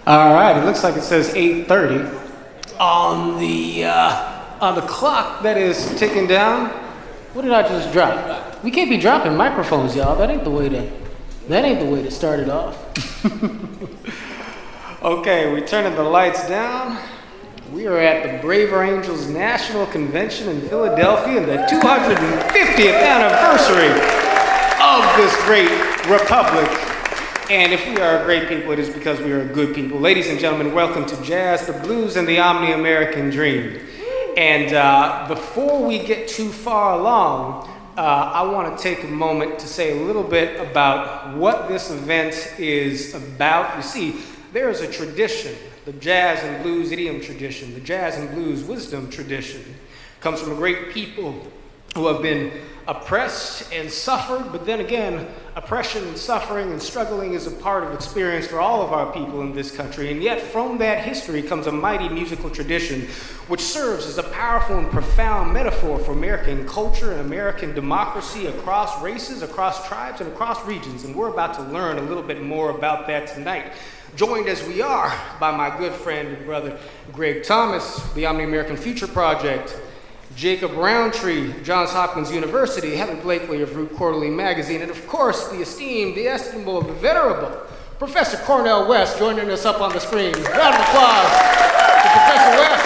All right, it looks like it says 8:30 on the clock that is ticking down. What did I just drop? We can't be dropping microphones, y'all. That ain't the way to start it off. Okay, we're turning the lights down. We are at the Braver Angels National Convention in Philadelphia, and the 250th anniversary of this great republic. And if we are a great people, it is because we are a good people. Ladies and gentlemen, welcome to Jazz, the Blues, and the Omni-American Dream. And before we get too far along, I want to take a moment to say a little bit about what this event is about. You see, there is a tradition, the jazz and blues idiom tradition, the jazz and blues wisdom tradition, comes from a great people who have been oppressed and suffered, but then again, oppression and suffering and struggling is a part of experience for all of our people in this country, and yet from that history comes a mighty musical tradition which serves as a powerful and profound metaphor for American culture and American democracy across races, across tribes, and across regions, and we're about to learn a little bit more about that tonight. Joined as we are by my good friend and brother Greg Thomas, the Omni-American Future Project, Jacob Roundtree, Johns Hopkins University, Heather Blakeslee of Root Quarterly Magazine, and of course, the esteemed, the estimable, the venerable Professor Cornel West joining us up on the screen. Round of applause to Professor West.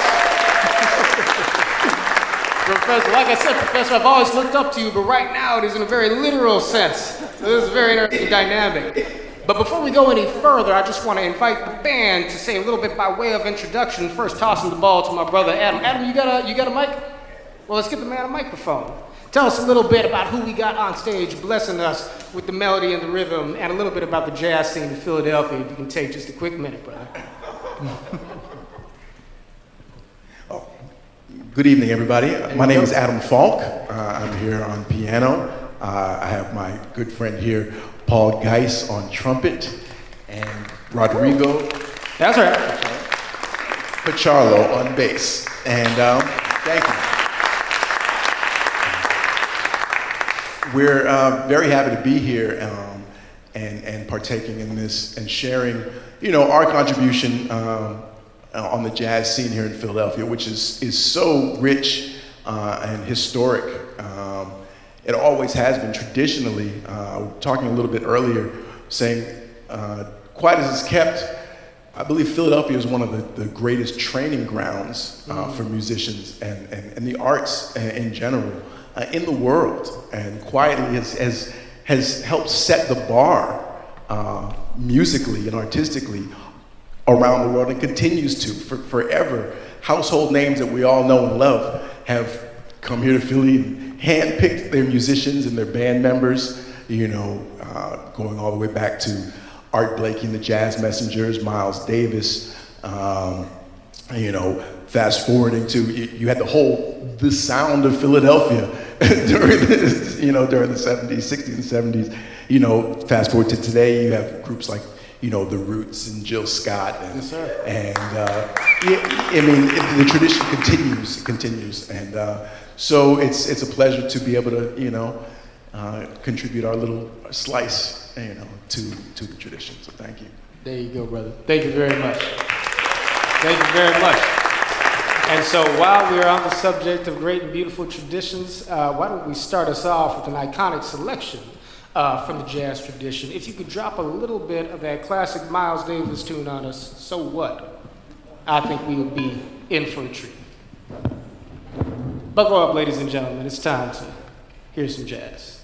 Professor, like I said, Professor, I've always looked up to you, but right now it is in a very literal sense. This is very interesting dynamic. But before we go any further, I just want to invite the band to say a little bit by way of introduction. First, tossing the ball to my brother Adam. Adam, you got a mic? Well, let's give the man a microphone. Tell us a little bit about who we got on stage blessing us with the melody and the rhythm, and a little bit about the jazz scene in Philadelphia. If you can take just a quick minute, brother. Good evening, everybody. My name is Adam Falk. I'm here on piano. I have my good friend here, Paul Geis, on trumpet, and Rodrigo. That's right. Pacharlo on bass. And thank you. We're very happy to be here and partaking in this and sharing, our contribution on the jazz scene here in Philadelphia, which is so rich and historic. It always has been traditionally, talking a little bit earlier, saying, quiet as it's kept, I believe Philadelphia is one of the greatest training grounds for musicians and the arts in general in the world, and quietly has helped set the bar musically and artistically around the world, and continues to forever. Household names that we all know and love have come here to Philly and handpicked their musicians and their band members, going all the way back to Art Blakey and the Jazz Messengers, Miles Davis, fast forwarding to, you had the sound of Philadelphia during the 70s, 60s and 70s. Fast forward to today, you have groups like, the Roots and Jill Scott, and the tradition continues, and so it's a pleasure to be able to, contribute our little slice, to the tradition. So thank you. There you go, brother. Thank you very much. Thank you very much. And so while we're on the subject of great and beautiful traditions, why don't we start us off with an iconic selection from the jazz tradition. If you could drop a little bit of that classic Miles Davis tune on us, So What? I think we would be in for a treat. Buckle up, ladies and gentlemen. It's time to hear some jazz.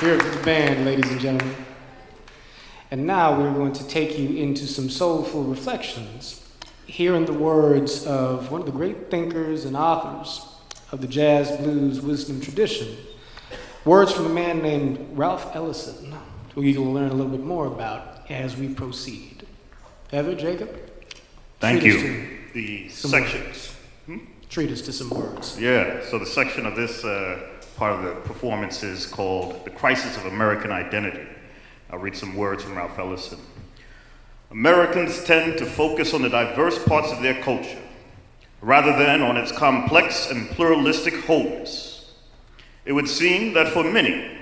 Here's the band, ladies and gentlemen. And now we're going to take you into some soulful reflections, hearing the words of one of the great thinkers and authors of the jazz blues wisdom tradition. Words from a man named Ralph Ellison, who you will learn a little bit more about as we proceed. Heather, Jacob? Thank you. The sections. Treat us to some words. Yeah, so the section of this part of the performance is called The Crisis of American Identity. I'll read some words from Ralph Ellison. Americans tend to focus on the diverse parts of their culture rather than on its complex and pluralistic wholeness. It would seem that for many,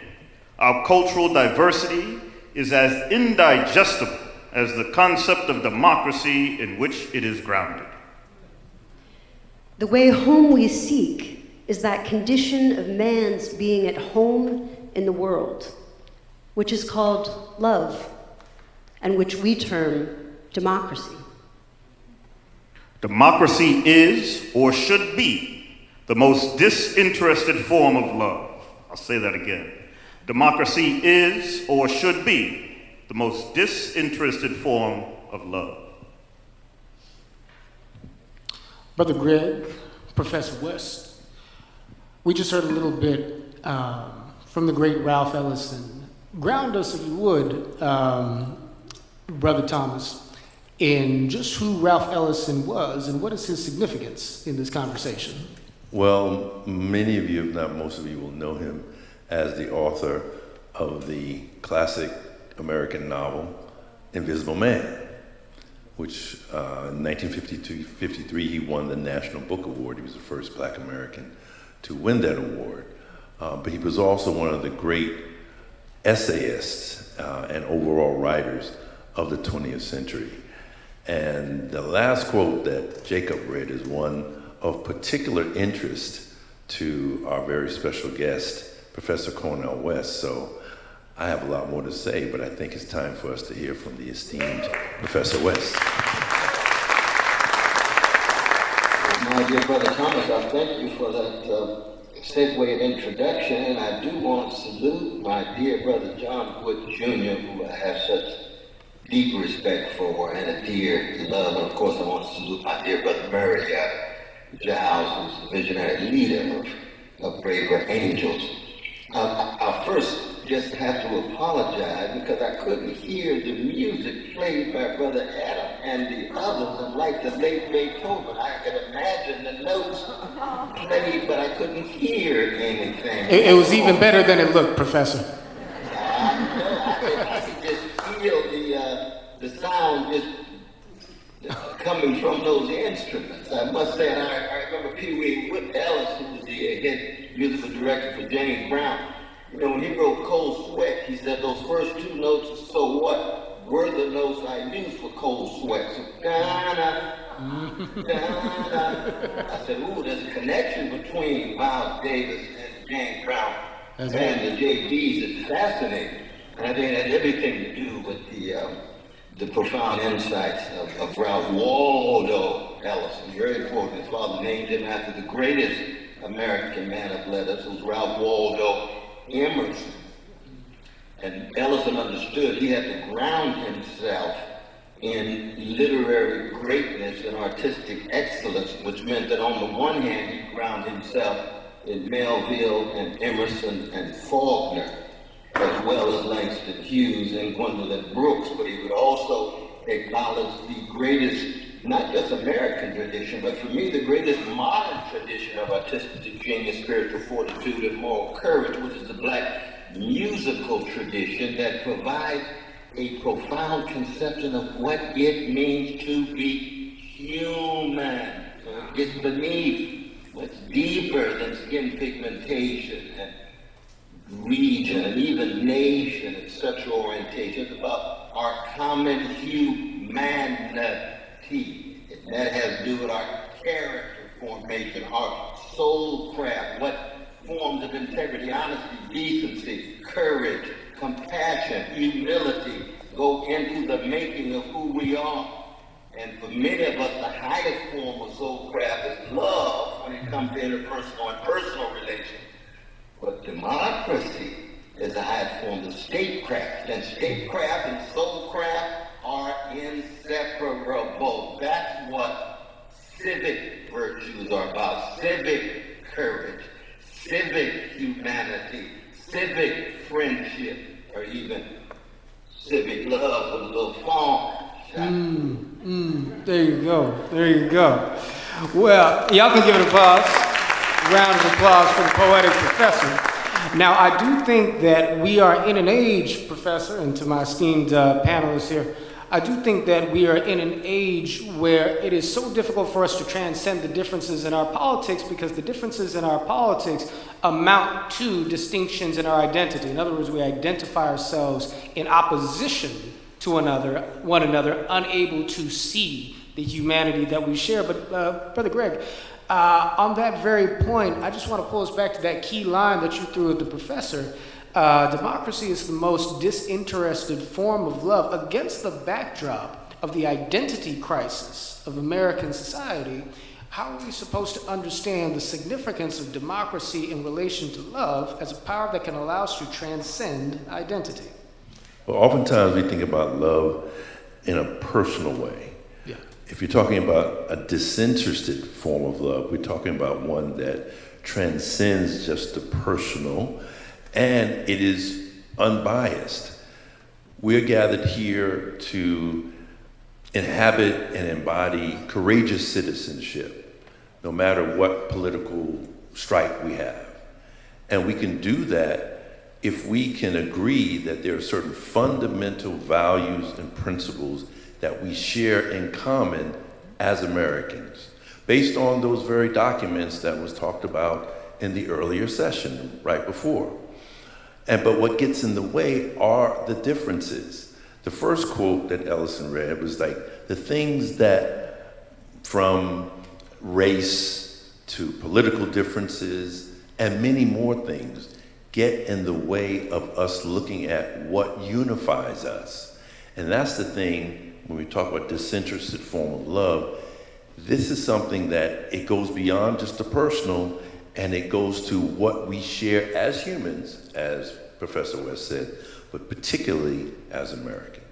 our cultural diversity is as indigestible as the concept of democracy in which it is grounded. The way home we seek is that condition of man's being at home in the world, which is called love, and which we term democracy. Democracy is, or should be, the most disinterested form of love. I'll say that again. Democracy is, or should be, the most disinterested form of love. Brother Greg, Professor West, we just heard a little bit from the great Ralph Ellison. Ground us, if you would, Brother Thomas, in just who Ralph Ellison was and what is his significance in this conversation. Well, many of you, if not most of you, will know him as the author of the classic American novel, Invisible Man, which in 1953 he won the National Book Award. He was the first Black American to win that award. But he was also one of the great essayists and overall writers of the 20th century. And the last quote that Jacob read is one of particular interest to our very special guest, Professor Cornel West. So I have a lot more to say, but I think it's time for us to hear from the esteemed Professor West. My dear Brother Thomas, I thank you for that segue of introduction, and I do want to salute my dear brother John Wood Jr., who I have such deep respect for and a dear love. And of course, I want to salute my dear brother Murray Giles, who's the visionary leader of Braver Angels. I'll first just have to apologize because I couldn't hear the music played by Brother Adam and the others, and like the late Beethoven, I could imagine the notes played, but I couldn't hear anything. It was even better than it looked, Professor. I could just feel the sound just coming from those instruments. I must say, and I remember Pee Wee Ellis, who was the head musical director for James Brown. You know, when he wrote Cold Sweat, he said those first two notes, so what, were the notes I used for Cold Sweat. So, da-na, da-na. I said, ooh, there's a connection between Miles Davis and James Brown and the JDs. It's fascinating. And I think it has everything to do with the profound insights of Ralph Waldo Ellison. Very important. His father named him after the greatest American man of letters, who's Ralph Waldo Emerson. And Ellison understood he had to ground himself in literary greatness and artistic excellence, which meant that on the one hand, he ground himself in Melville and Emerson and Faulkner, as well as Langston Hughes and Gwendolyn Brooks, but he would also acknowledge the greatest, not just American tradition, but for me, the greatest modern tradition of artistic genius, spiritual fortitude, and moral courage, which is the Black musical tradition that provides a profound conception of what it means to be human. So it gets beneath what's deeper than skin pigmentation and region and even nation and sexual orientation. It's about our common humanity. And that has to do with our character formation, our soul craft, what forms of integrity, honesty, decency, courage, compassion, humility go into the making of who we are. And for many of us, the highest form of soul craft is love when it comes to interpersonal and personal relations. But democracy is a high form of statecraft. And statecraft and soulcraft are inseparable. That's what civic virtues are about. Civic courage, civic humanity, civic friendship, or even civic love with a little funk. There you go. There you go. Well, y'all can give it applause. Round of applause for the poetic professor. Now, I do think that we are in an age, Professor, and to my esteemed panelists here, I do think that we are in an age where it is so difficult for us to transcend the differences in our politics, because the differences in our politics amount to distinctions in our identity. In other words, we identify ourselves in opposition to one another, unable to see the humanity that we share. But Brother Greg, on that very point, I just want to pull us back to that key line that you threw at the professor. Democracy is the most disinterested form of love. Against the backdrop of the identity crisis of American society, how are we supposed to understand the significance of democracy in relation to love as a power that can allow us to transcend identity? Well, oftentimes we think about love in a personal way. Yeah. If you're talking about a disinterested form of love, we're talking about one that transcends just the personal, and it is unbiased. We're gathered here to inhabit and embody courageous citizenship, no matter what political stripe we have. And we can do that if we can agree that there are certain fundamental values and principles that we share in common as Americans, based on those very documents that was talked about in the earlier session right before. But what gets in the way are the differences. The first quote that Ellison read was like, the things that, from race to political differences and many more things, get in the way of us looking at what unifies us. And that's the thing when we talk about disinterested form of love. This is something that it goes beyond just the personal, and it goes to what we share as humans, as Professor West said, but particularly as Americans.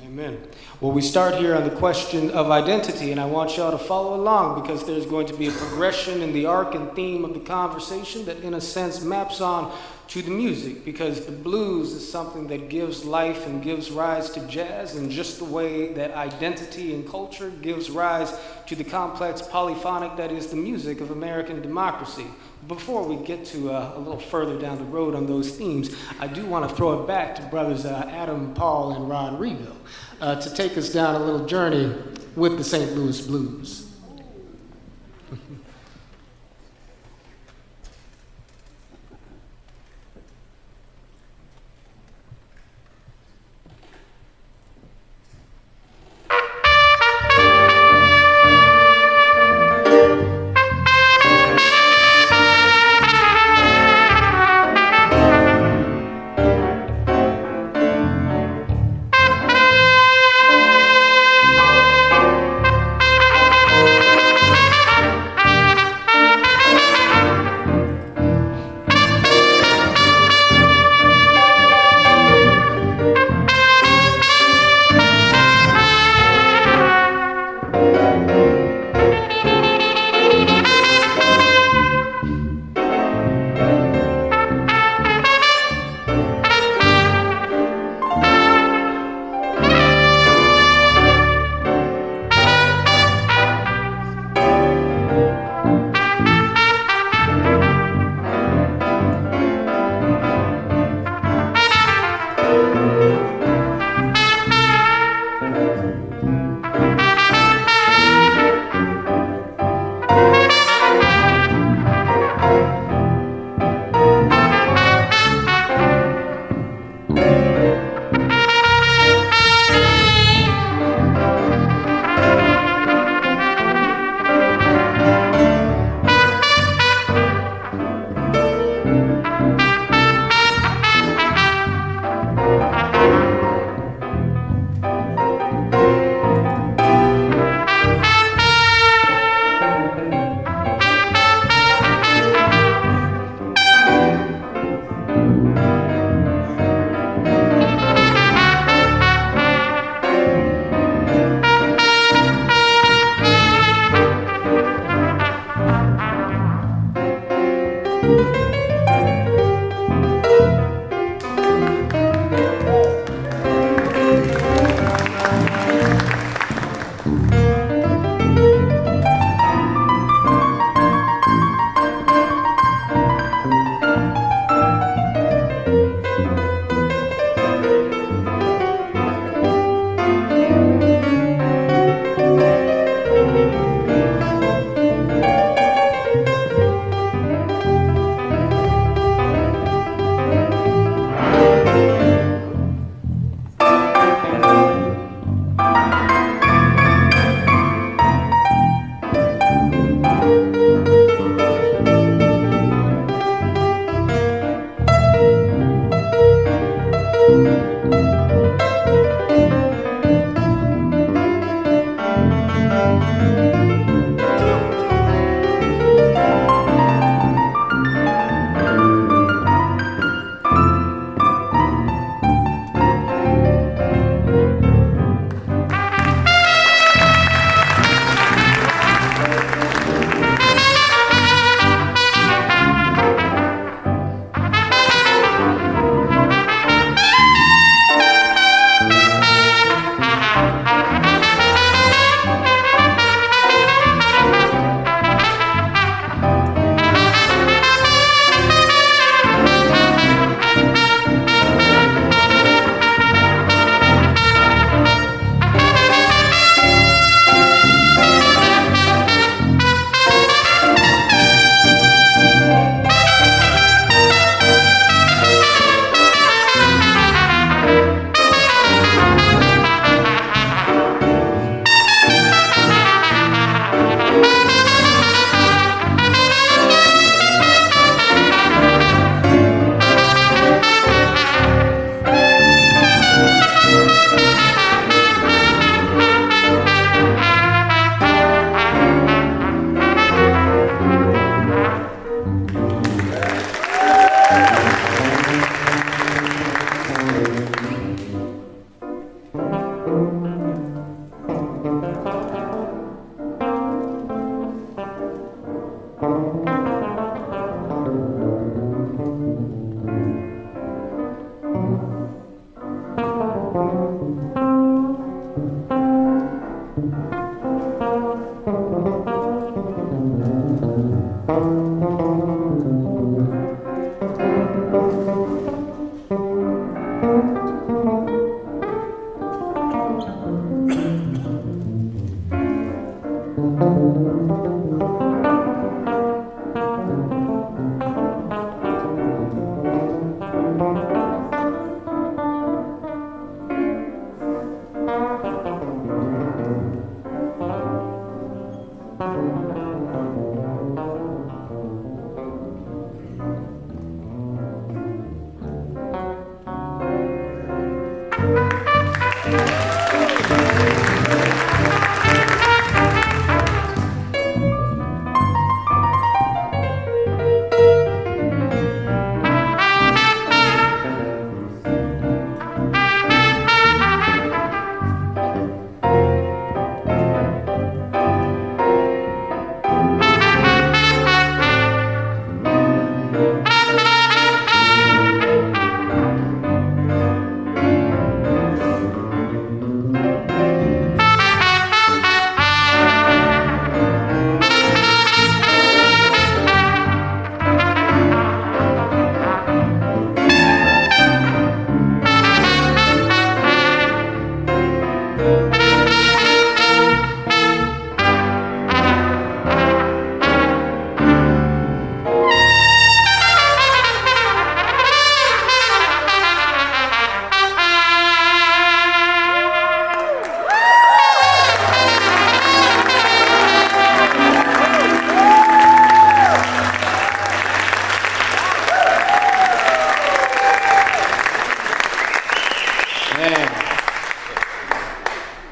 Amen. Well, we start here on the question of identity, and I want y'all to follow along, because there's going to be a progression in the arc and theme of the conversation that, in a sense, maps on to the music, because the blues is something that gives life and gives rise to jazz, in just the way that identity and culture gives rise to the complex polyphonic that is the music of American democracy. Before we get to a little further down the road on those themes, I do want to throw it back to brothers Adam, Paul, and Ron Reville to take us down a little journey with the St. Louis Blues.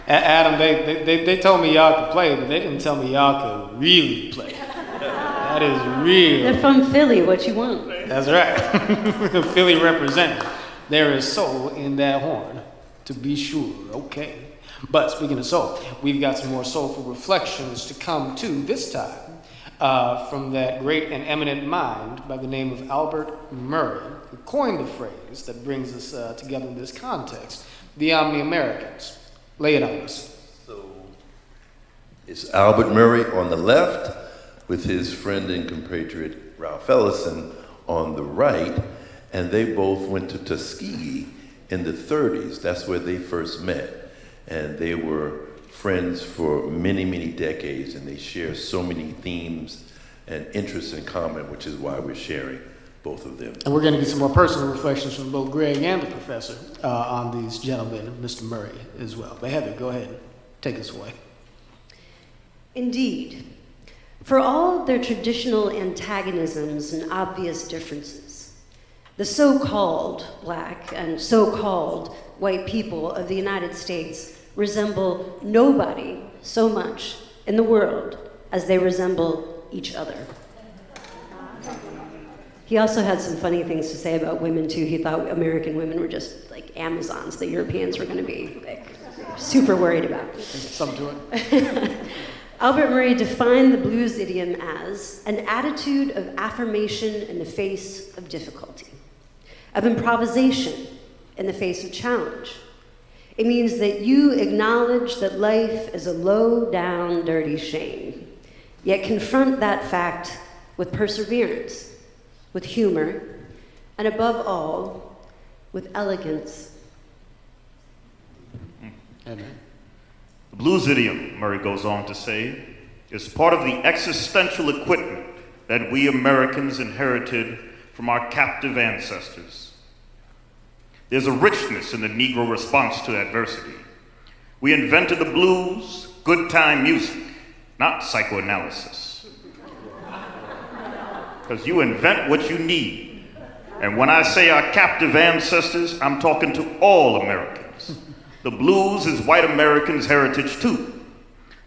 Adam, they told me y'all could play, but they didn't tell me y'all could really play. That is real. They're from Philly, what you want? That's right. Philly represented. There is soul in that horn, to be sure. Okay. But speaking of soul, we've got some more soulful reflections to come to this time from that great and eminent mind by the name of Albert Murray, who coined the phrase that brings us together in this context, the omni-Americans. Lay it on us. So it's Albert Murray on the left with his friend and compatriot Ralph Ellison on the right, and they both went to Tuskegee in the 30s. That's where they first met, and they were friends for many, many decades, and they share so many themes and interests in common, which is why we're sharing both of them. And we're going to get some more personal reflections from both Greg and the professor on these gentlemen, Mr. Murray as well. But Heather, go ahead. Take us away. Indeed. For all their traditional antagonisms and obvious differences, the so-called black and so-called white people of the United States resemble nobody so much in the world as they resemble each other. He also had some funny things to say about women, too. He thought American women were just like Amazons that Europeans were going to be like super worried about. Something to it. Albert Murray defined the blues idiom as an attitude of affirmation in the face of difficulty, of improvisation in the face of challenge. It means that you acknowledge that life is a low down, dirty shame, yet confront that fact with perseverance, with humor, and above all, with elegance. Amen. The blues idiom, Murray goes on to say, is part of the existential equipment that we Americans inherited from our captive ancestors. There's a richness in the Negro response to adversity. We invented the blues, good time music, not psychoanalysis. Because you invent what you need. And when I say our captive ancestors, I'm talking to all Americans. The blues is white Americans' heritage too.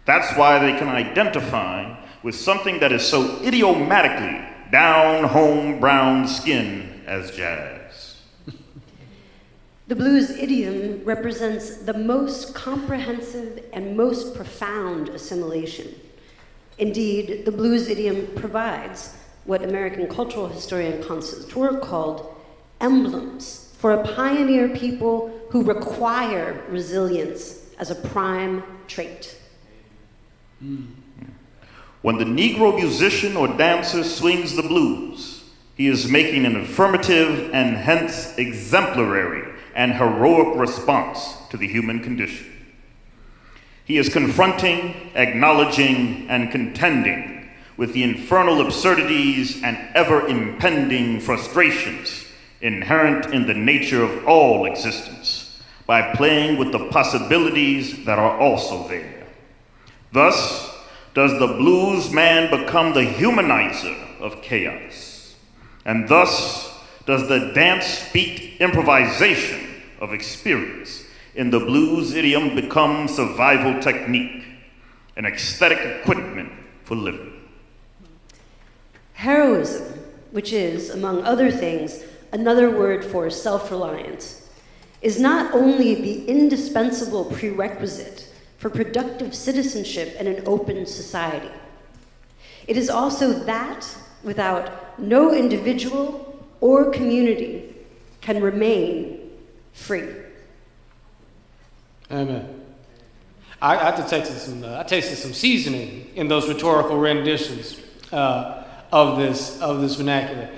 That's why they can identify with something that is so idiomatically down home brown skin as jazz. The blues idiom represents the most comprehensive and most profound assimilation. Indeed, the blues idiom provides what American cultural historian Constance Dwork called emblems for a pioneer people who require resilience as a prime trait. When the Negro musician or dancer swings the blues, he is making an affirmative and hence exemplary and heroic response to the human condition. He is confronting, acknowledging, and contending with the infernal absurdities and ever-impending frustrations inherent in the nature of all existence by playing with the possibilities that are also there. Thus, does the blues man become the humanizer of chaos. And thus, does the dance-beat improvisation of experience in the blues idiom become survival technique, an aesthetic equipment for living. Heroism, which is, among other things, another word for self-reliance, is not only the indispensable prerequisite for productive citizenship in an open society. It is also that without no individual or community can remain free. Amen. I tasted some seasoning in those rhetorical renditions of this vernacular.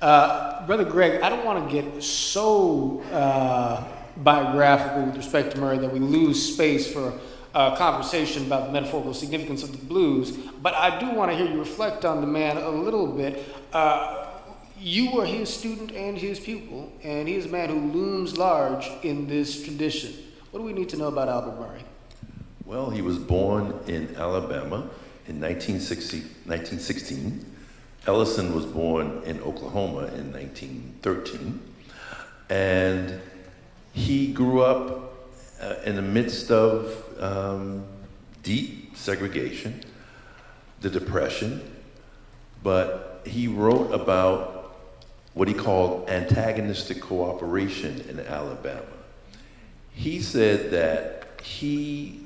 Brother Greg, I don't want to get so biographical with respect to Murray that we lose space for a conversation about the metaphorical significance of the blues, but I do want to hear you reflect on the man a little bit. You were his student and his pupil, and he is a man who looms large in this tradition. What do we need to know about Albert Murray? Well, he was born in Alabama in 1916. Ellison was born in Oklahoma in 1913. And he grew up in the midst of deep segregation, the Depression, but he wrote about what he called antagonistic cooperation in Alabama. He said that he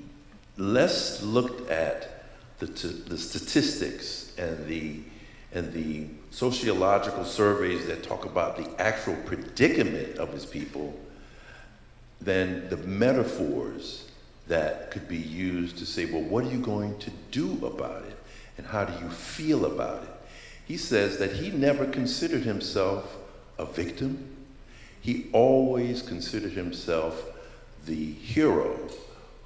less looked at the statistics and the sociological surveys that talk about the actual predicament of his people than the metaphors that could be used to say, well, what are you going to do about it? And how do you feel about it? He says that he never considered himself a victim. He always considered himself the hero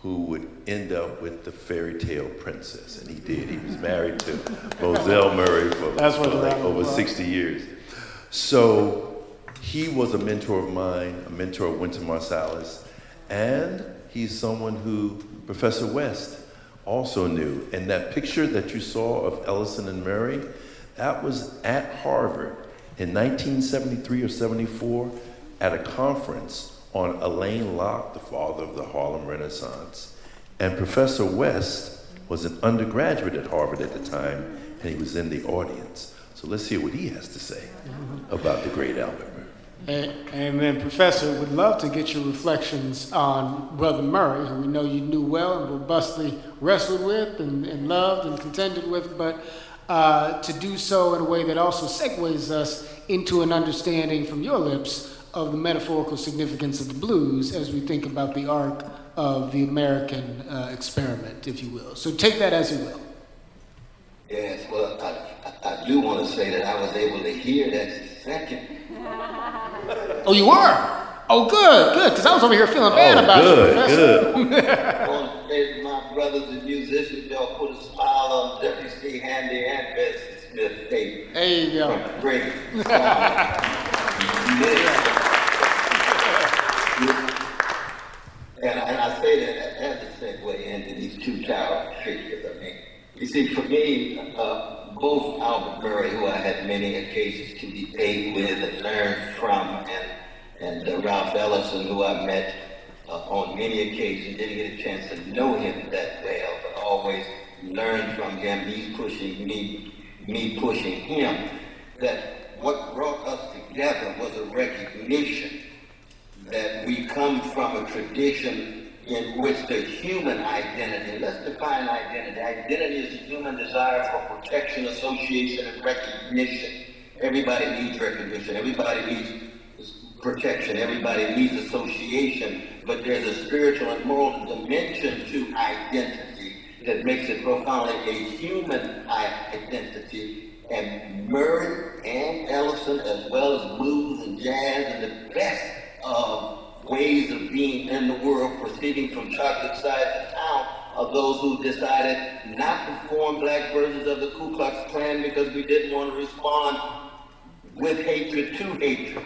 who would end up with the fairy tale princess, and he did. He was married to Moselle Murray for like over 60 years. So he was a mentor of mine, a mentor of Wynton Marsalis, and he's someone who Professor West also knew. And that picture that you saw of Ellison and Murray, that was at Harvard in 1973 or 74 at a conference on Alain Locke, the father of the Harlem Renaissance. And Professor West was an undergraduate at Harvard at the time, and he was in the audience. So let's hear what he has to say about the great Albert Murray. Amen. Professor, would love to get your reflections on Brother Murray, who we know you knew well and robustly wrestled with and loved and contended with, but to do so in a way that also segues us into an understanding from your lips of the metaphorical significance of the blues as we think about the arc of the American experiment, if you will. So take that as you will. Yes, well, I do want to say that I was able to hear that second. Oh, you were? Oh, good, because I was over here feeling bad about you, Professor. I want to say to my brothers and musicians, y'all put a smile on W.C. Handy and Bessie Smith's face. There you go. Great. And I say that as a segue into these two towering figures. I mean, you see, for me, both Albert Murray, who I had many occasions to debate with and learn from, and Ralph Ellison, who I met on many occasions, didn't get a chance to know him that well, but always learned from him. He's pushing me pushing him. That what brought us together was a recognition that we come from a tradition in which the human identity, let's define identity. Identity is the human desire for protection, association, and recognition. Everybody needs recognition. Everybody needs protection. Everybody needs association. But there's a spiritual and moral dimension to identity that makes it profoundly a human identity. And Murray and Ellison, as well as blues and jazz and the best of ways of being in the world, proceeding from chocolate side to town, of those who decided not to form black versions of the Ku Klux Klan because we didn't want to respond with hatred to hatred.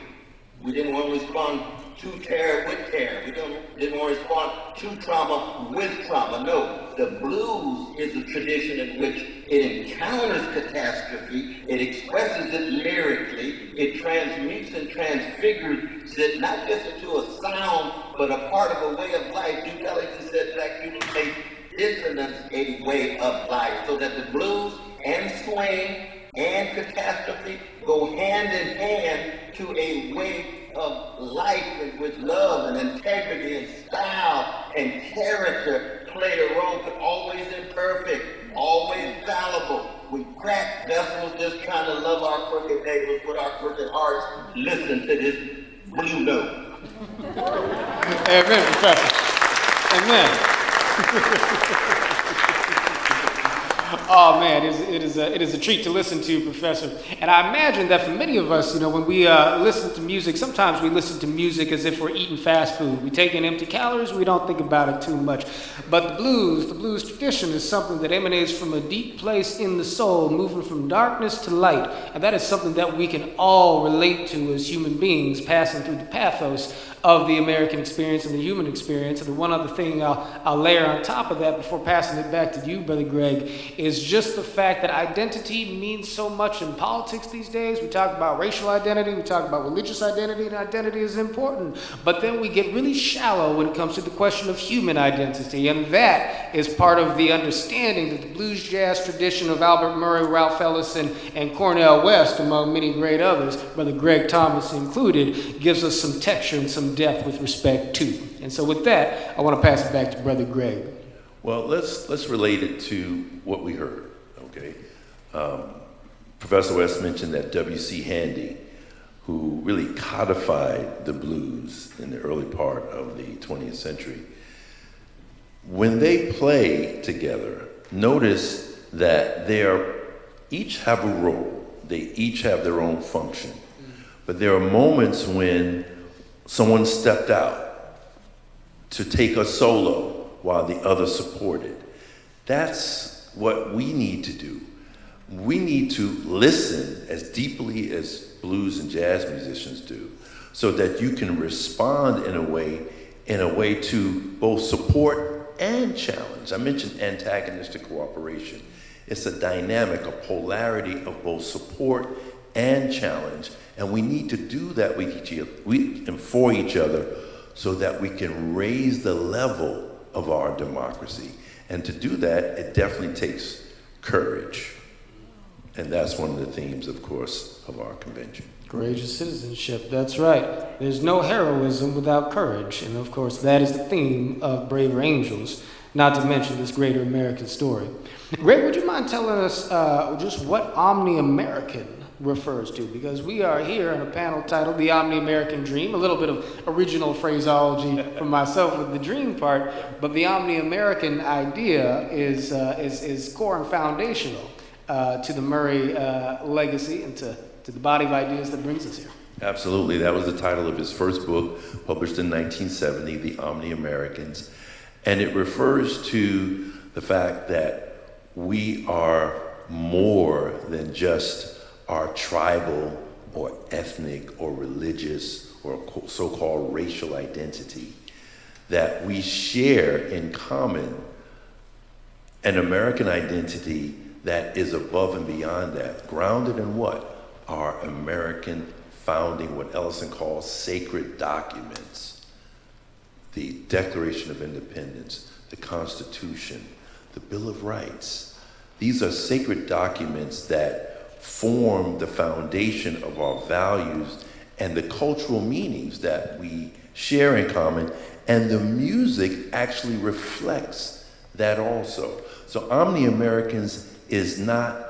We didn't want to respond to terror with terror. We didn't want to respond to trauma with trauma. No, the blues is a tradition in which it encounters catastrophe, it expresses it lyrically, it transmutes and transfigures it not just into a sound, but a part of a way of life. Duke Ellington said black people make dissonance a way of life, so that the blues and swing and catastrophe go hand in hand to a way of life in which love and integrity and style and character play a role, but always imperfect, always fallible. We crack vessels, just trying to love our crooked neighbors with our crooked hearts. Listen to this blue note. Amen, Professor. Amen. Oh man, it is a treat to listen to, Professor. And I imagine that for many of us, when we listen to music, sometimes we listen to music as if we're eating fast food. We take in empty calories, we don't think about it too much. But the blues tradition is something that emanates from a deep place in the soul, moving from darkness to light. And that is something that we can all relate to as human beings, passing through the pathos of the American experience and the human experience. And the one other thing I'll layer on top of that before passing it back to you, Brother Greg, is just the fact that identity means so much in politics these days. We talk about racial identity, we talk about religious identity, and identity is important. But then we get really shallow when it comes to the question of human identity. And that is part of the understanding that the blues jazz tradition of Albert Murray, Ralph Ellison, and Cornel West, among many great others, Brother Greg Thomas included, gives us some texture and some depth with respect to. And so with that, I want to pass it back to Brother Greg. Well, let's relate it to what we heard, okay? Professor West mentioned that W.C. Handy, who really codified the blues in the early part of the 20th century. When they play together, notice that each have a role. They each have their own function. But there are moments when someone stepped out to take a solo while the other supported. That's what we need to do. We need to listen as deeply as blues and jazz musicians do, so that you can respond in a way to both support and challenge. I mentioned antagonistic cooperation. It's a dynamic, a polarity of both support and challenge, and we need to do that with each other, and for each other, so that we can raise the level of our democracy. And to do that, it definitely takes courage. And that's one of the themes, of course, of our convention. Courageous citizenship, that's right. There's no heroism without courage. And of course, that is the theme of Braver Angels, not to mention this greater American story. Greg, would you mind telling us just what omni-American refers to? Because we are here in a panel titled The Omni-American Dream, a little bit of original phraseology from myself with the dream part, but the Omni-American idea is core and foundational to the Murray legacy and to the body of ideas that brings us here. Absolutely. That was the title of his first book, published in 1970, The Omni-Americans. And it refers to the fact that we are more than just our tribal or ethnic or religious or so-called racial identity, that we share in common an American identity that is above and beyond that, grounded in what? Our American founding, what Ellison calls sacred documents. The Declaration of Independence, the Constitution, the Bill of Rights. These are sacred documents that form the foundation of our values and the cultural meanings that we share in common, and the music actually reflects that also. So omni-Americans is not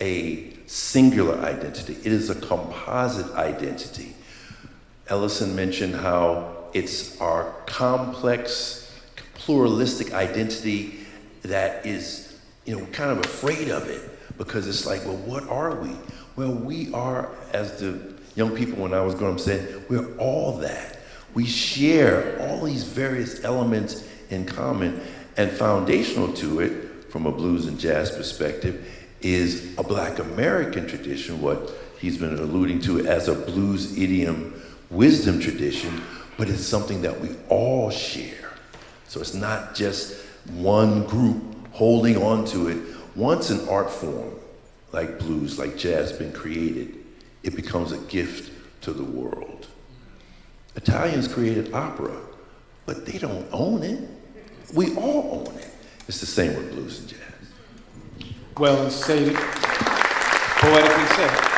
a singular identity, it is a composite identity. Ellison mentioned how it's our complex, pluralistic identity that is, kind of afraid of it, because it's like, well, what are we? Well, we are, as the young people when I was growing up said, we're all that. We share all these various elements in common, and foundational to it, from a blues and jazz perspective, is a Black American tradition, what he's been alluding to as a blues idiom wisdom tradition, but it's something that we all share. So it's not just one group holding on to it. Once an art form like blues, like jazz, has been created, it becomes a gift to the world. Italians created opera, but they don't own it. We all own it. It's the same with blues and jazz. Well stated, poetically said.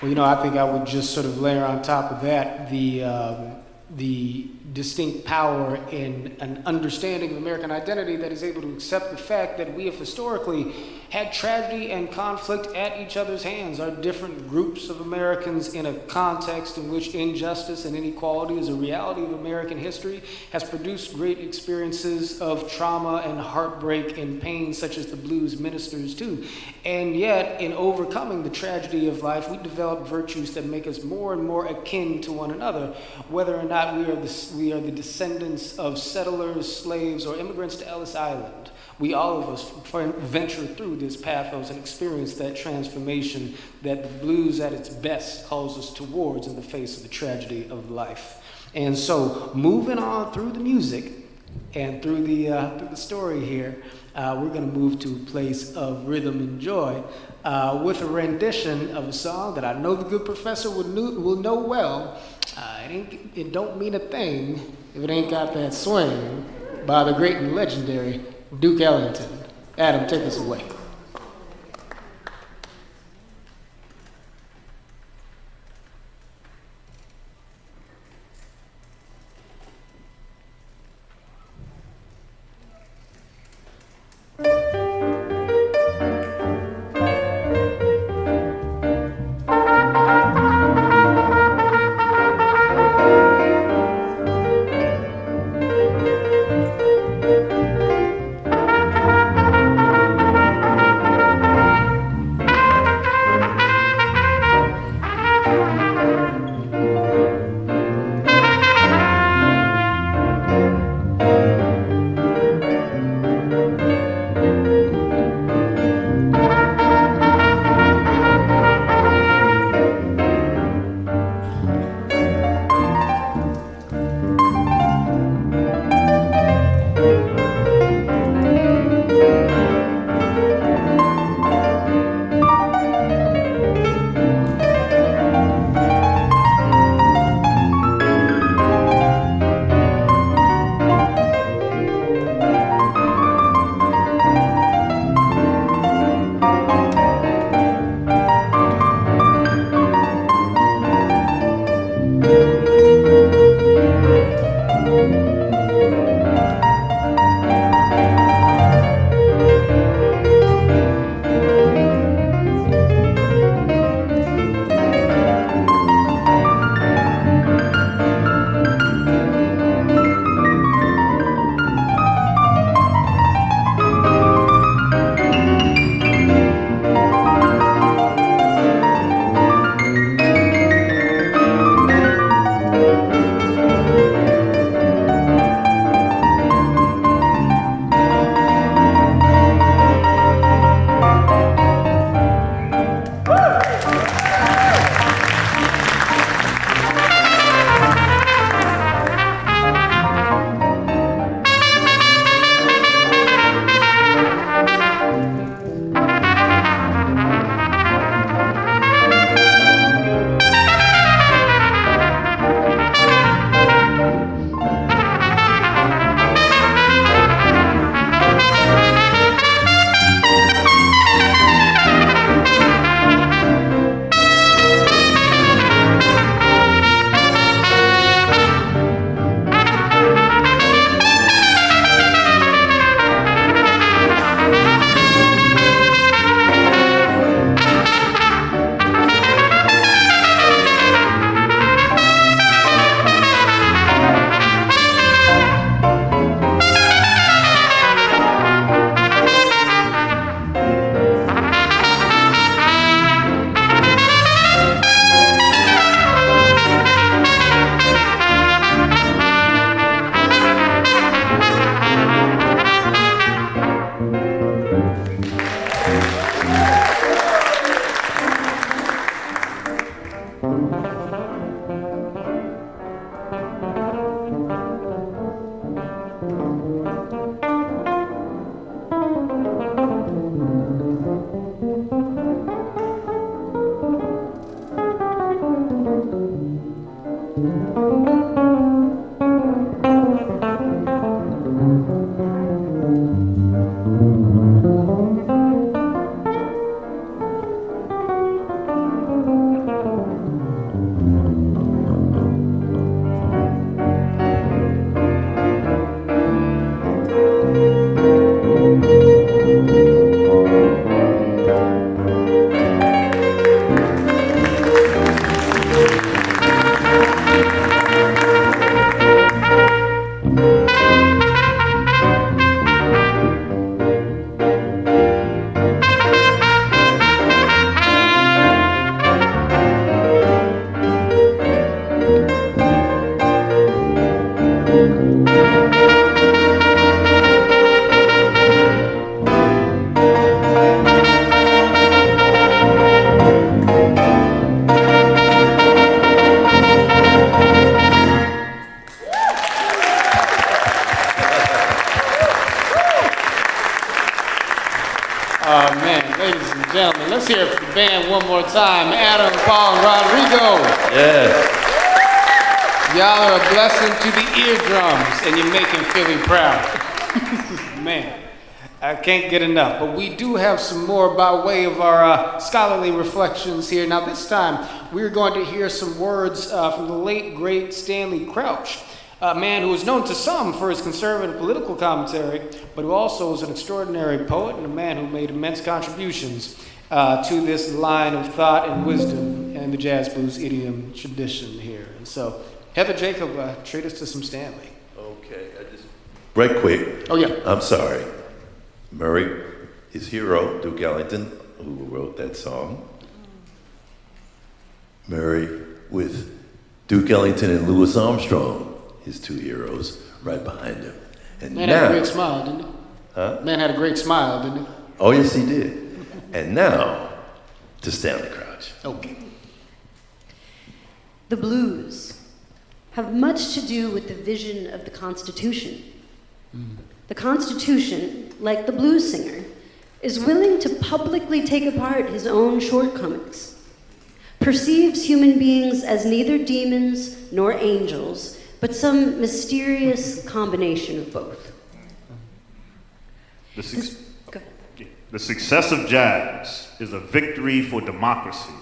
Well, I think I would just sort of layer on top of that the distinct power in an understanding of American identity that is able to accept the fact that we have historically had tragedy and conflict at each other's hands. Our different groups of Americans in a context in which injustice and inequality is a reality of American history has produced great experiences of trauma and heartbreak and pain, such as the blues ministers do. And yet, in overcoming the tragedy of life, we develop virtues that make us more and more akin to one another, whether or not we are the descendants of settlers, slaves, or immigrants to Ellis Island. We, all of us, venture through this pathos and experience that transformation that the blues at its best calls us towards in the face of the tragedy of life. And so, moving on through the music and through the story here, we're going to move to a place of rhythm and joy with a rendition of a song that I know the good professor will know well. It don't mean a thing if it ain't got that swing, by the great and legendary Duke Ellington. Adam, take us away. man. Let's hear it for the band one more time. Adam, Paul, and Rodrigo. Yes. Y'all are a blessing to the eardrums, and you're making Philly proud. Man, I can't get enough. But we do have some more by way of our scholarly reflections here. Now, this time, we're going to hear some words from the late, great Stanley Crouch, a man who is known to some for his conservative political commentary, but who also is an extraordinary poet and a man who made immense contributions to this line of thought and wisdom and the jazz blues idiom tradition here. And so, Heather Jacob, treat us to some Stanley. Okay, right quick. Oh, yeah. I'm sorry. Murray, his hero, Duke Ellington, who wrote that song. Murray with Duke Ellington and Louis Armstrong, his two heroes, right behind him. And Man now, had a great smile, didn't he? Huh? Man had a great smile, didn't he? Oh, yes, he did. And now, to Stanley Crouch. Okay. The blues have much to do with the vision of the Constitution. The Constitution, like the blues singer, is willing to publicly take apart his own shortcomings, perceives human beings as neither demons nor angels, but some mysterious combination of both. The success of jazz is a victory for democracy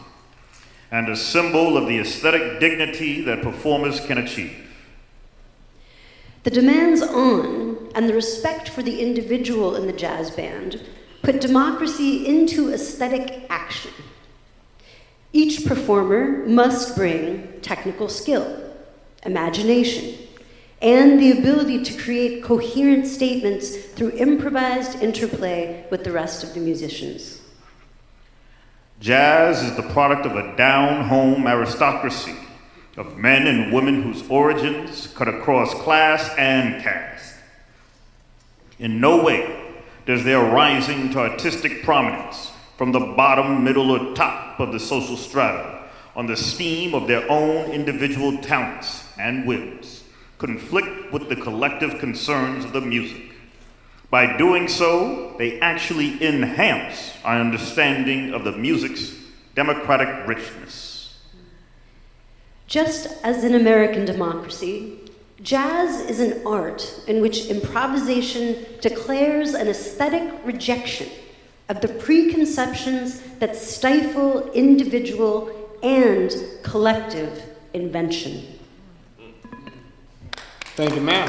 and a symbol of the aesthetic dignity that performers can achieve. The demands on and the respect for the individual in the jazz band put democracy into aesthetic action. Each performer must bring technical skill, imagination, and the ability to create coherent statements through improvised interplay with the rest of the musicians. Jazz is the product of a down-home aristocracy of men and women whose origins cut across class and caste. In no way does their rising to artistic prominence from the bottom, middle, or top of the social strata on the steam of their own individual talents and whims conflict with the collective concerns of the music. By doing so, they actually enhance our understanding of the music's democratic richness. Just as in American democracy, jazz is an art in which improvisation declares an aesthetic rejection of the preconceptions that stifle individual and collective invention. Thank you, ma'am.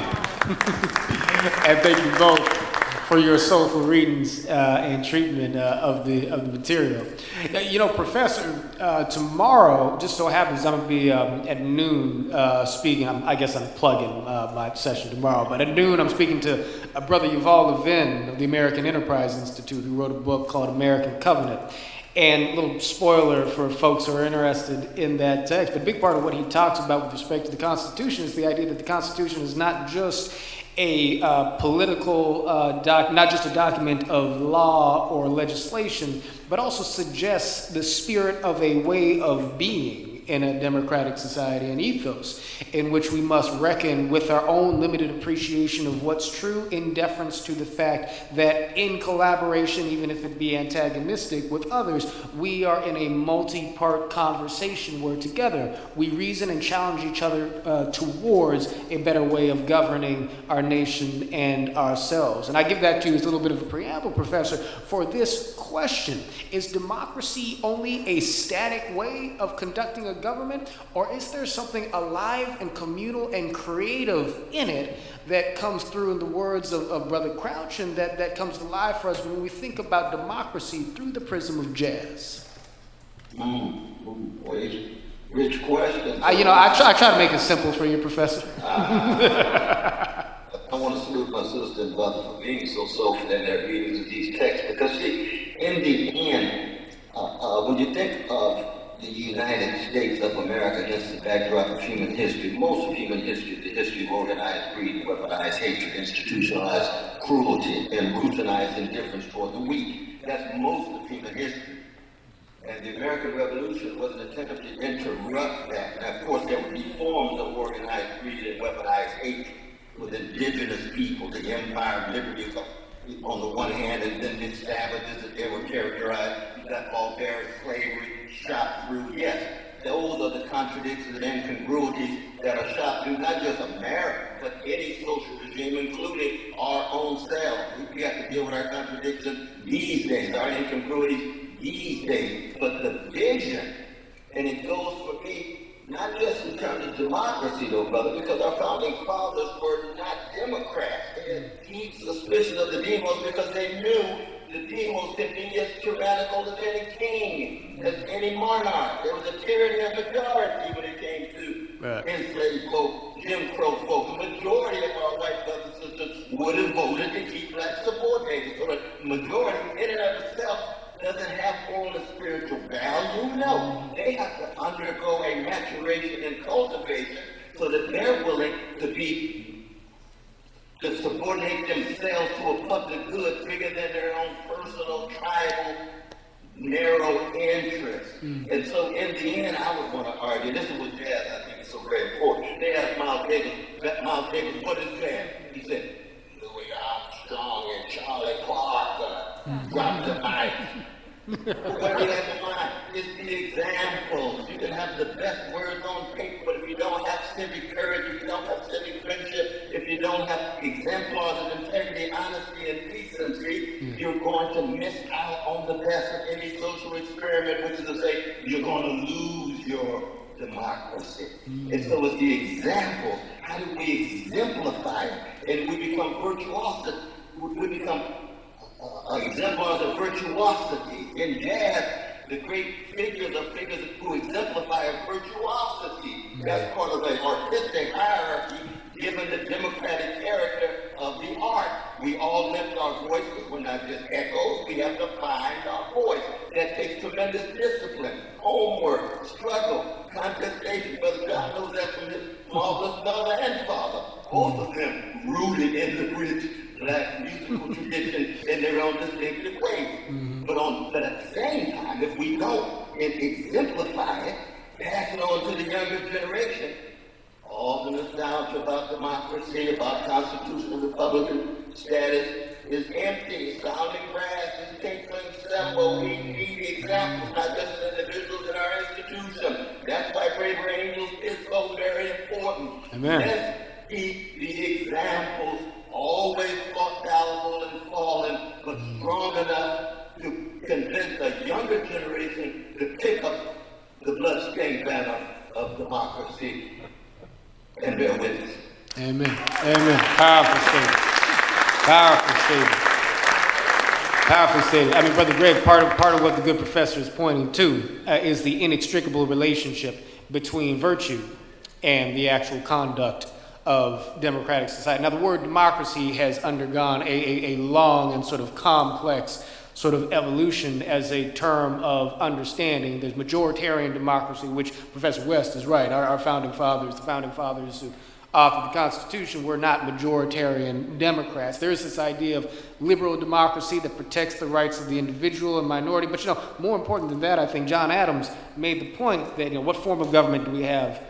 And thank you both for your soulful readings and treatment of the material. You know, Professor, tomorrow, just so happens I'm going to be at noon speaking. I guess I'm plugging my session tomorrow, but at noon I'm speaking to Brother Yuval Levin of the American Enterprise Institute, who wrote a book called American Covenant. And a little spoiler for folks who are interested in that text, but a big part of what he talks about with respect to the Constitution is the idea that the Constitution is not just a political, not just a document of law or legislation, but also suggests the spirit of a way of being in a democratic society and ethos in which we must reckon with our own limited appreciation of what's true in deference to the fact that in collaboration, even if it be antagonistic with others, we are in a multi-part conversation where together we reason and challenge each other towards a better way of governing our nation and ourselves. And I give that to you as a little bit of a preamble, Professor, for this question. Is democracy only a static way of conducting a government, or is there something alive and communal and creative in it that comes through in the words of Brother Crouch, and that comes to life for us when we think about democracy through the prism of jazz? Rich question. I try to make it simple for you, Professor. I want to salute my sister and brother for being so soulful in their readings of these texts, because see, in the end, when you think of the United States of America against the backdrop of human history, most of human history, the history of organized greed, weaponized hatred, institutionalized cruelty, and routinized indifference toward the weak. That's most of human history. And the American Revolution was an attempt to interrupt that. Now, of course, there would be forms of organized greed and weaponized hatred with indigenous people, the empire of liberty on the one hand, and then the savages that they were characterized. that barbaric slavery shot through. Yes, those are the contradictions and incongruities that are shot through not just America, but any social regime, including our own selves. We have to deal with our contradictions these days, our incongruities these days. But the vision, and it goes for me, not just in terms of democracy, though, brother, because our founding fathers were not Democrats. They had deep suspicion of the demos because they knew the demos could be as tyrannical as any king, as any monarch. There was a tyranny of majority when it came to enslaved folk, Jim Crow folk. The majority of our white brothers and sisters would have voted to keep black subordinated. So the majority, in and of itself, doesn't have moral and spiritual value. No, they have to undergo a maturation and cultivation so that they're willing to subordinate themselves to a public good bigger than their own personal, tribal, narrow interests. And so in the end, I would want to argue, this is what jazz I think is so very important. They asked Miles Davis, what is jazz? He said, Louis Armstrong and Charlie Parker dropped the mic. What we have in mind is the examples. You can have the best words on paper, but if you don't have civic courage, if you don't have civic friendship, if you don't have exemplars of integrity, honesty, and decency, you're going to miss out on the best of any social experiment, which is to say, you're going to lose your democracy. And so it's the examples. How do we exemplify it? And we become virtuosos. We become exemplars of virtuosity. In jazz, the great figures are figures who exemplify virtuosity. That's part of the artistic hierarchy given the democratic character of the art. We all lift our voices. We're not just echoes. We have to find our voice. That takes tremendous discipline, homework, struggle, contestation. Brother John knows that from his marvelous mother and father. Both of them rooted in the rich black musical tradition in their own distinctive ways. But at the same time, if we don't exemplify it, pass it on to the younger generation, all the nostalgia about democracy, about constitutional republican status is empty. Sounding brass is tinkling cymbal. We need examples, not just as individuals in our institution. That's why Braver Angels is so very important. Amen. Let's be the examples, always fallible and fallen, but strong enough to convince a younger generation to pick up the bloodstained banner of democracy and bear witness. Amen. Amen. Powerful statement. Powerful statement. Powerful statement. I mean, Brother Greg, part of what the good professor is pointing to is the inextricable relationship between virtue and the actual conduct of democratic society. Now, the word democracy has undergone a long and sort of complex sort of evolution as a term of understanding. There's majoritarian democracy, which Professor West is right. Our founding fathers, the founding fathers who authored the Constitution, were not majoritarian Democrats. There is this idea of liberal democracy that protects the rights of the individual and minority. But, more important than that, I think John Adams made the point that, what form of government do we have?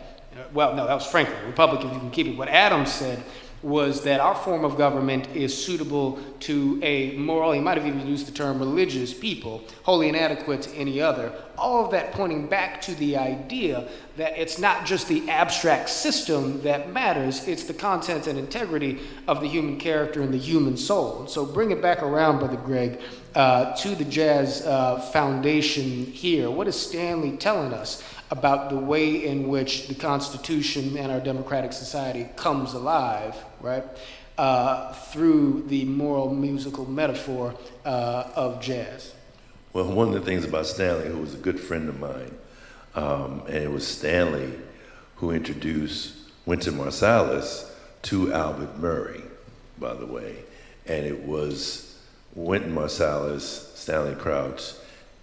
Well, no, that was Franklin, Republic, if you can keep it. What Adams said was that our form of government is suitable to a moral, he might have even used the term religious people, wholly inadequate to any other. All of that pointing back to the idea that it's not just the abstract system that matters, it's the content and integrity of the human character and the human soul. So bring it back around, Brother Greg, to the jazz foundation here. What is Stanley telling us about the way in which the Constitution and our democratic society comes alive, right, through the moral musical metaphor of jazz? Well, one of the things about Stanley, who was a good friend of mine, and it was Stanley who introduced Wynton Marsalis to Albert Murray, by the way. And it was Wynton Marsalis, Stanley Crouch,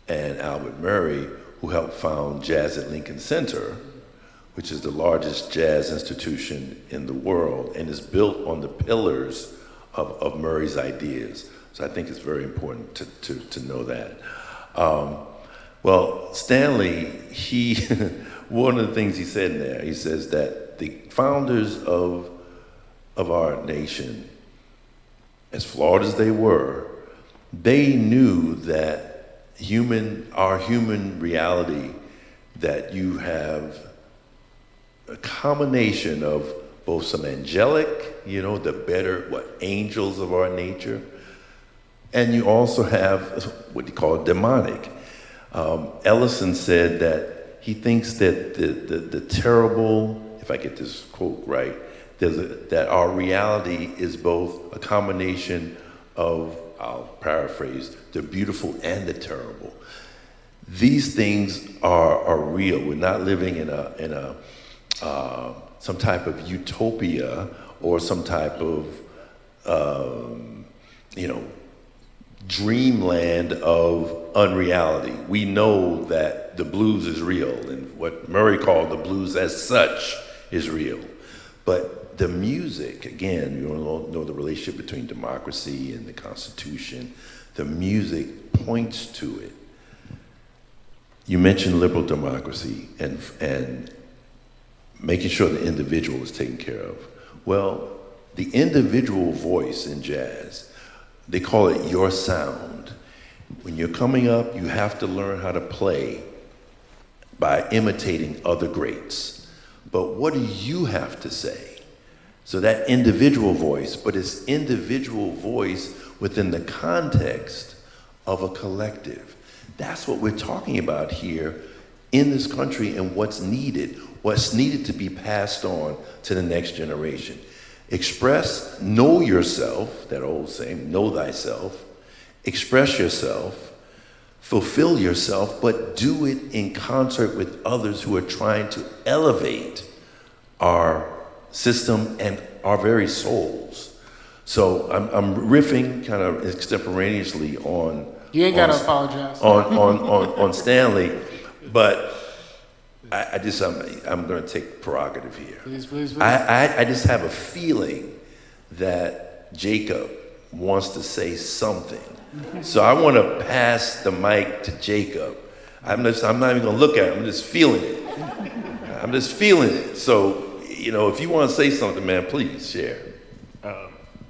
and Albert Murray who helped found Jazz at Lincoln Center, which is the largest jazz institution in the world and is built on the pillars of Murray's ideas. So I think it's very important to know that. Well, Stanley, one of the things he said in there, he says that the founders of our nation, as flawed as they were, they knew that our human reality, that you have a combination of both some angelic, the better, angels of our nature, and you also have what you call demonic. Ellison said that he thinks that the terrible, if I get this quote right, that our reality is both a combination of, I'll paraphrase, the beautiful and the terrible. These things are real. We're not living in a some type of utopia or some type of dreamland of unreality. We know that the blues is real, and what Murray called the blues as such is real. But the music, again, you know the relationship between democracy and the Constitution. The music points to it. You mentioned liberal democracy and making sure the individual is taken care of. Well, the individual voice in jazz, they call it your sound. When you're coming up, you have to learn how to play by imitating other greats. But what do you have to say? So that individual voice, but it's individual voice within the context of a collective. That's what we're talking about here in this country, and what's needed to be passed on to the next generation. Express, know yourself, that old saying, know thyself. Express yourself, fulfill yourself, but do it in concert with others who are trying to elevate our system and our very souls. So I'm riffing kind of extemporaneously on. You ain't got to apologize. On Stanley, but I'm going to take prerogative here. Please. I just have a feeling that Jacob wants to say something. So I want to pass the mic to Jacob. I'm not even going to look at him. I'm just feeling it. So, if you want to say something, man, please share.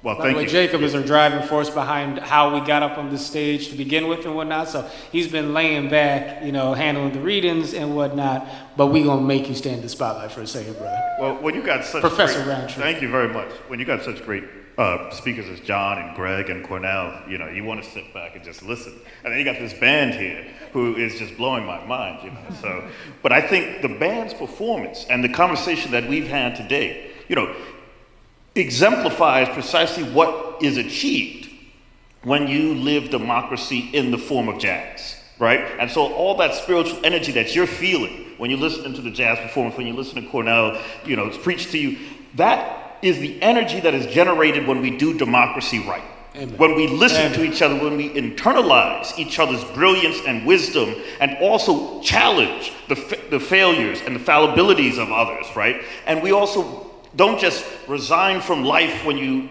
Well, By the way, Jacob is our driving force behind how we got up on the stage to begin with and whatnot. So he's been laying back, handling the readings and whatnot. But we're going to make you stand in the spotlight for a second, brother. Well, when you got such Professor great, Roundtree. Thank you very much. When you got such great speakers as John and Greg and Cornel, you want to sit back and just listen. And then you got this band here who is just blowing my mind, So, but I think the band's performance and the conversation that we've had today, exemplifies precisely what is achieved when you live democracy in the form of jazz, right? And so all that spiritual energy that you're feeling when you're listening to the jazz performance, when you listen to Cornel, preach to you, that is the energy that is generated when we do democracy right. Amen. When we listen Amen. to each other, when we internalize each other's brilliance and wisdom, and also challenge the failures and the fallibilities of others, right? And we also don't just resign from life when you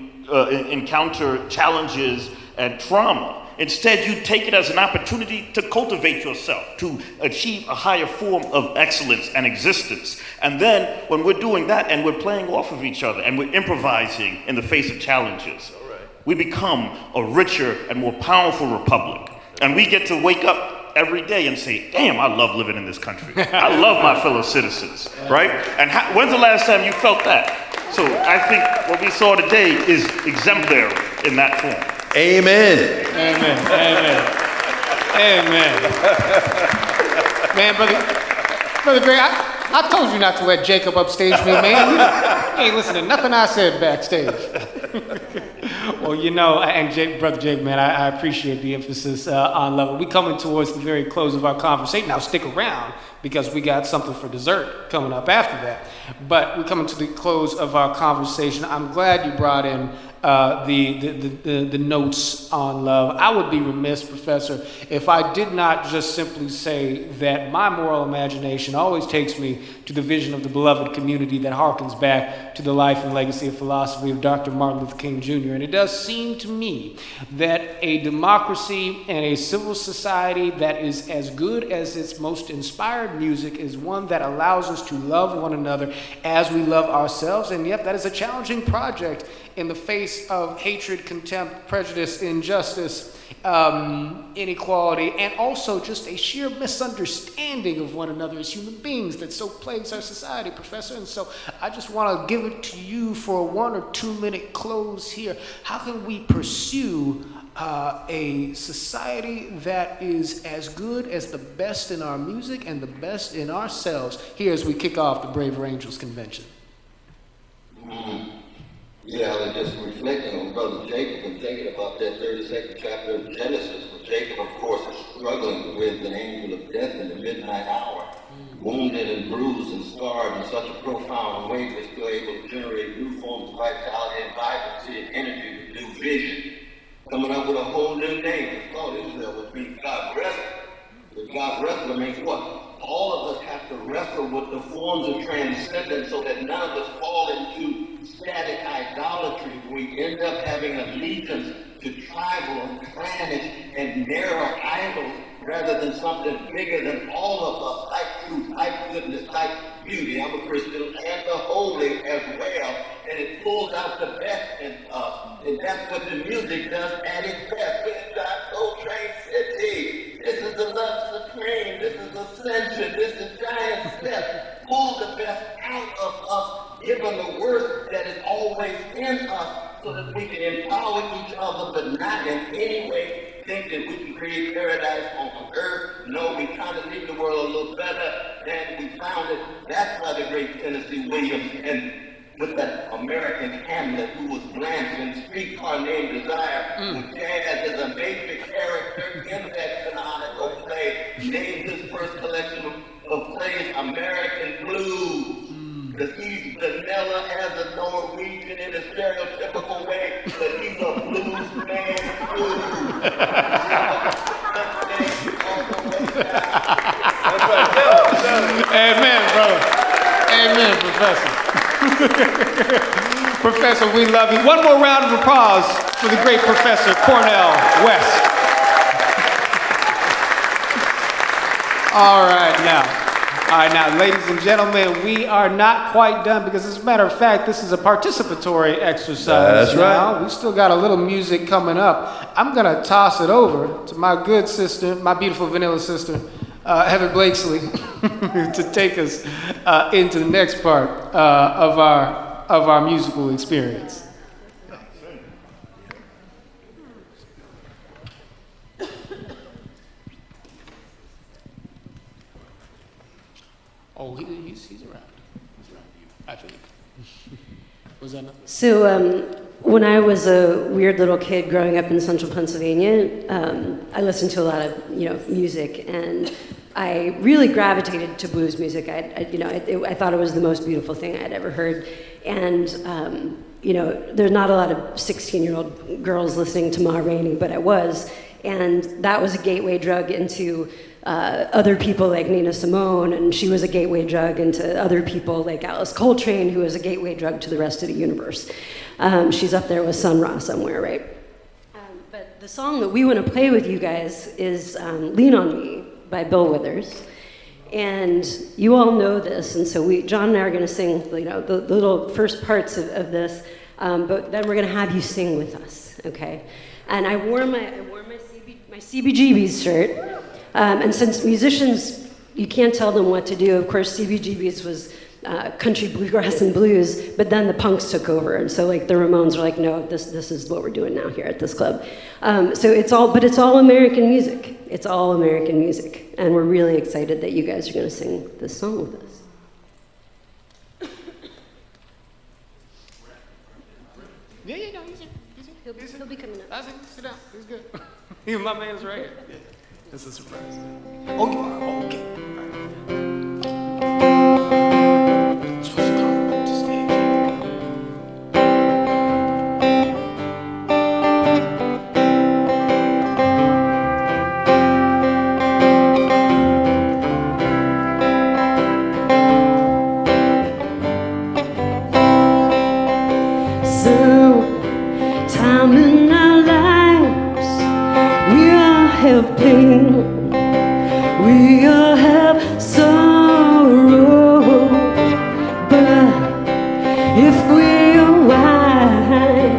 encounter challenges and trauma. Instead, you take it as an opportunity to cultivate yourself, to achieve a higher form of excellence and existence. And then, when we're doing that and we're playing off of each other and we're improvising in the face of challenges, we become a richer and more powerful republic. And we get to wake up every day and say, damn, I love living in this country. I love my fellow citizens, right? And when's the last time you felt that? So I think what we saw today is exemplary in that form. Amen. Man, brother Gray, I told you not to let Jacob upstage me, man. You ain't listening to nothing I said backstage. Well, and Brother Jake, man, I appreciate the emphasis on level. We're coming towards the very close of our conversation. Now, stick around, because we got something for dessert coming up after that. But we're coming to the close of our conversation. I'm glad you brought in the notes on love. I would be remiss, Professor, if I did not just simply say that my moral imagination always takes me to the vision of the beloved community that harkens back to the life and legacy of philosophy of Dr. Martin Luther King Jr. And it does seem to me that a democracy and a civil society that is as good as its most inspired music is one that allows us to love one another as we love ourselves. And yet that is a challenging project in the face of hatred, contempt, prejudice, injustice, inequality, and also just a sheer misunderstanding of one another as human beings that so plagues our society, Professor. And so I just want to give it to you for a 1 or 2 minute close here. How can we pursue a society that is as good as the best in our music and the best in ourselves here as we kick off the Braver Angels Convention? Yeah, I was just reflecting on Brother Jacob and thinking about that 32nd chapter of Genesis, where Jacob, of course, is struggling with an angel of death in the midnight hour, wounded and bruised and scarred in such a profound way, but still able to generate new forms of vitality and vibrancy and energy with new vision. Coming up with a whole new name. It's called Israel, which means God wrestler. But God wrestler means what? All of us have to wrestle with the forms of transcendence so that none of us fall into static idolatry. We end up having allegiance to tribal and clannish and narrow idols rather than something bigger than all of us, like truth, like goodness, like beauty. I'm a Christian and the holy as well. And it pulls out the best in us. And that's what the music does at its best. But it's our Coltrane City. This is the love supreme. This is ascension. This is giant step. Pull the best out of us, given the worst that is always in us, so that we can empower each other, but not in any way think that we can create paradise on earth. No, we try to leave the world a little better than we found it. That's why the great Tennessee Williams, and with that American Hamlet who was Blanche in Streetcar Named Desire, with jazz as a major character in that canonical play, named his first collection of plays American Blues. Because he's vanilla as a Norwegian in a stereotypical way, but he's a blues man too. Amen, brother. Amen, Professor. Professor, we love you. One more round of applause for the great Professor Cornel West. All right, now, ladies and gentlemen, we are not quite done because, as a matter of fact, this is a participatory exercise. That's right. We still got a little music coming up. I'm going to toss it over to my good sister, my beautiful vanilla sister, Heather Blakeslee, to take us into the next part of our musical experience. Oh, he's around. He's around you, I think. Was that not? So when I was a weird little kid growing up in central Pennsylvania, I listened to a lot of music, and I really gravitated to blues music. I thought it was the most beautiful thing I'd ever heard, and there's not a lot of 16-year-old girls listening to Ma Rainey, but I was, and that was a gateway drug into other people like Nina Simone, and she was a gateway drug into other people like Alice Coltrane, who was a gateway drug to the rest of the universe. She's up there with Sun Ra somewhere, right? But the song that we want to play with you guys is Lean on Me by Bill Withers. And you all know this, and so John and I are going to sing the little first parts of this, but then we're going to have you sing with us, okay? And I wore my CBGB's shirt. And since musicians, you can't tell them what to do, of course, CBGB's was country, bluegrass, and blues, but then the punks took over. And so, the Ramones were like, no, this is what we're doing now here at this club. So it's all American music. It's all American music. And we're really excited that you guys are going to sing this song with us. Yeah, he's here. He'll be coming up. I see. Sit down. He's good. Even my man's right here. Yeah. It's a surprise. Oh, you are? Oh, okay. All right. Supposed to come up to stage. Sometime in our lives, we are helping. We all have sorrow, but if we're wise,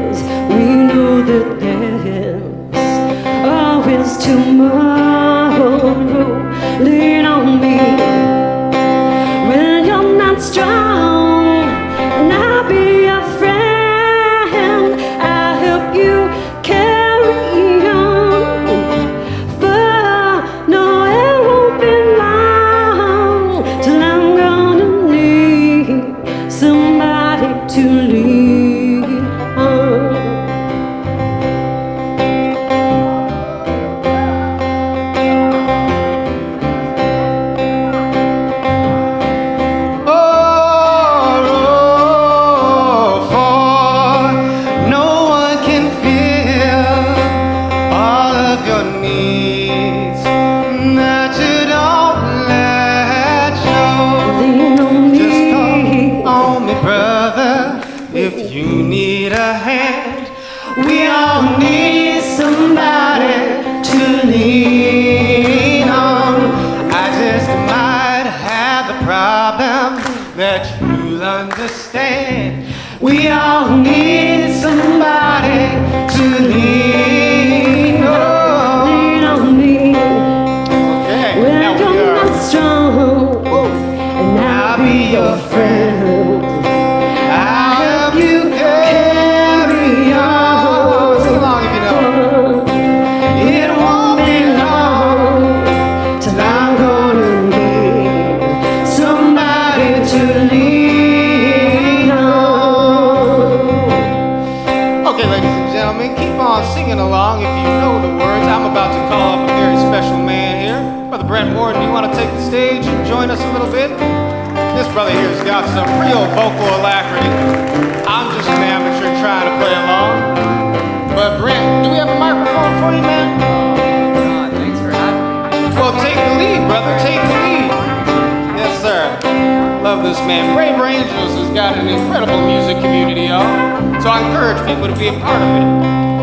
all need somebody to lean on. Lean on me Okay, when now we you're are. not strong, and I'll be your friend. I'll help you carry on. So long if you know. It won't be long Till I'm gonna need somebody to lean on. Okay, ladies and gentlemen, keep on singing along if you know the words. I'm about to call up a very special man here. Brother Brent Warden, you want to take the stage and join us a little bit? This brother here's got some real vocal alacrity. I'm just an amateur trying to play along. But Brent, do we have a microphone for you, man? Thanks for having me. Well, take the lead, brother. Take the lead. Yes, sir. Love this man. Brave Angels has got an incredible music community, y'all. So I encourage people to be a part of it.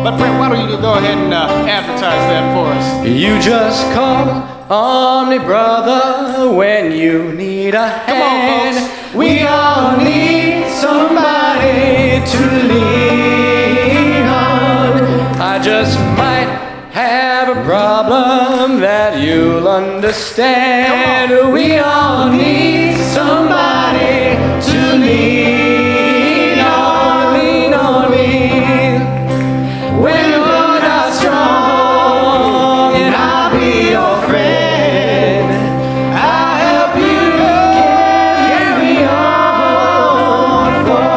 But Brent, why don't you go ahead and advertise that for us? You just call Omni Brother when you need a Come on, hand. folks. We all need somebody to lean on. I just might have a problem that you'll understand. We all need somebody to lean on. Lean on me when you're not strong, and I'll be your friend. I'll help you carry on, for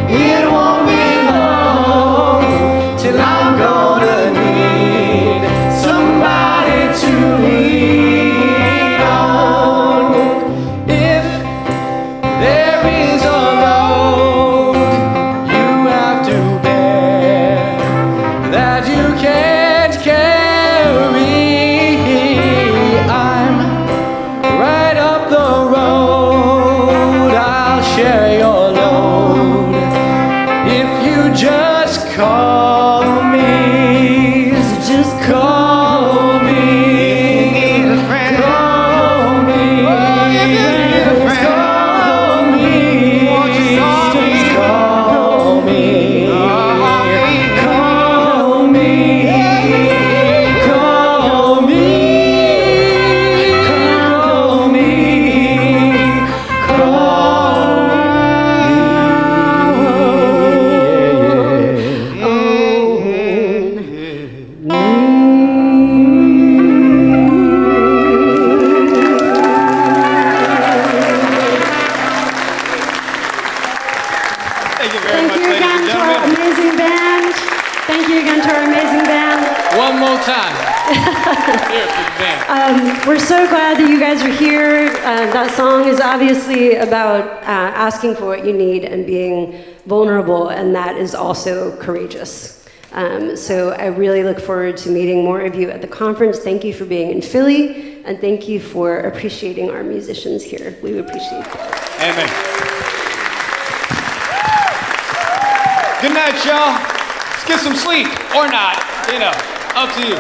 it won't be long till I'm gonna need somebody to lean on. If there is a load you have to bear that you can't carry, I'm right up the road. I'll share your load if you just call me. Just call me. Need a friend. Call me. you need a friend. Call me. Won't you call me? Just call me. Call me. Call me. Call me. Thank you very Thank much, you ladies again and to our gentlemen. amazing band. Thank you again to our amazing band. One more time. Here for the band. We're so glad that you guys are here. That song is obviously about asking for what you need and being vulnerable, and that is also courageous. So I really look forward to meeting more of you at the conference. Thank you for being in Philly, and thank you for appreciating our musicians here. We appreciate it. Amen. Good night, y'all. Let's get some sleep, or not, up to you.